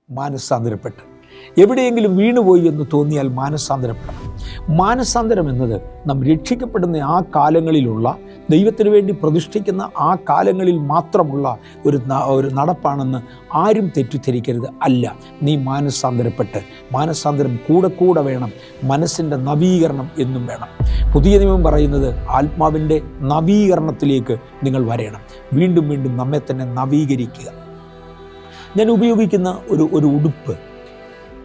മാനസാന്തരപ്പെട്ട്. എവിടെയെങ്കിലും വീണുപോയി എന്ന് തോന്നിയാൽ മാനസാന്തരപ്പെടണം. മാനസാന്തരം എന്നത് നാം രക്ഷിക്കപ്പെടുന്ന ആ കാലങ്ങളിലുള്ള, ദൈവത്തിന് വേണ്ടി പ്രതിഷ്ഠിക്കുന്ന ആ കാലങ്ങളിൽ മാത്രമുള്ള ഒരു നടപ്പാണെന്ന് ആരും തെറ്റിദ്ധരിക്കരുത്. അല്ല, നീ മാനസാന്തരപ്പെട്ട്, മാനസാന്തരം കൂടെ വേണം. മനസ്സിൻ്റെ നവീകരണം എന്നും വേണം. പുതിയ നിയമം പറയുന്നത് ആത്മാവിൻ്റെ നവീകരണത്തിലേക്ക് നിങ്ങൾ വരണം. വീണ്ടും നമ്മെ തന്നെ നവീകരിക്കുക. ഞാൻ ഉപയോഗിക്കുന്ന ഒരു ഉടുപ്പ്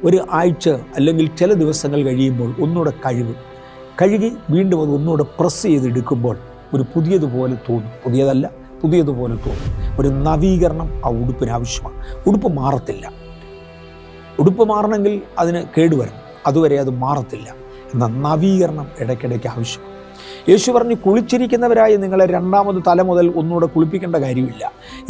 ഒരു ആഴ്ച അല്ലെങ്കിൽ ചില ദിവസങ്ങൾ കഴിയുമ്പോൾ ഒന്നുകൂടെ കഴുകി വീണ്ടും അത് ഒന്നുകൂടെ പ്രസ് ചെയ്തെടുക്കുമ്പോൾ ഒരു പുതിയതുപോലെ തോന്നും. പുതിയതുപോലെ തോന്നും. ഒരു നവീകരണം ആ ഉടുപ്പിന് ആവശ്യമാണ്. ഉടുപ്പ് മാറത്തില്ല. ഉടുപ്പ് മാറണമെങ്കിൽ അതിന് കേടുവരണം. അതുവരെ അത് മാറത്തില്ല. എന്നാൽ നവീകരണം ഇടയ്ക്കിടയ്ക്ക് ആവശ്യമാണ്. യേശു പറഞ്ഞു, കുളിച്ചിരിക്കുന്നവരായ നിങ്ങളെ രണ്ടാമത് തല മുതൽ ഒന്നുകൂടെ കുളിപ്പിക്കേണ്ട കാര്യമില്ല.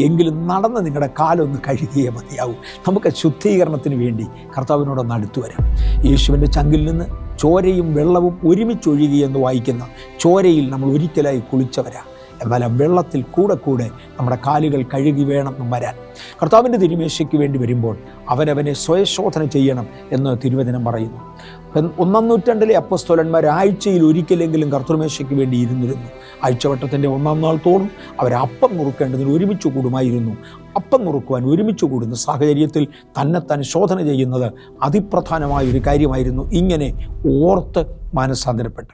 എങ്കിലും നടന്ന് നിങ്ങളുടെ കാലൊന്ന് കഴുകിയേ മതിയാവും. നമുക്ക് ശുദ്ധീകരണത്തിന് വേണ്ടി കർത്താവിനോടൊന്ന് അടുത്തു വരാം. യേശുവിൻ്റെ ചങ്കിൽ നിന്ന് ചോരയും വെള്ളവും ഒരുമിച്ചൊഴുകിയെന്ന് വായിക്കുന്ന ചോരയിൽ നമ്മൾ ഒരിക്കലായി കുളിച്ചവരാ. എന്നാൽ ആ വെള്ളത്തിൽ കൂടെ നമ്മുടെ കാലുകൾ കഴുകി വേണം വരാൻ. കർത്താവിൻ്റെ തിരുമേശയ്ക്ക് വേണ്ടി വരുമ്പോൾ അവനവനെ സ്വയശോധന ചെയ്യണം എന്ന് തിരുവചനം പറയുന്നു. 1-ാം നൂറ്റാണ്ടിലെ അപ്പോസ്തലന്മാർ ആഴ്ചയിൽ ഒരിക്കലെങ്കിലും കർത്തൃമേശയ്ക്ക് വേണ്ടി ഇരുന്നിരുന്നു. ആഴ്ചവട്ടത്തിൻ്റെ 1-ാം നാൾ തോറും അവർ അപ്പം നുറുക്കേണ്ടതിന് ഒരുമിച്ച് കൂടുമായിരുന്നു. അപ്പം നുറുക്കുവാൻ ഒരുമിച്ച് കൂടുന്ന സാഹചര്യത്തിൽ തന്നെത്താൻ ശോധന ചെയ്യുന്നത് അതിപ്രധാനമായ ഒരു കാര്യമായിരുന്നു. ഇങ്ങനെ ഓർത്ത് മാനസാന്തരപ്പെട്ട്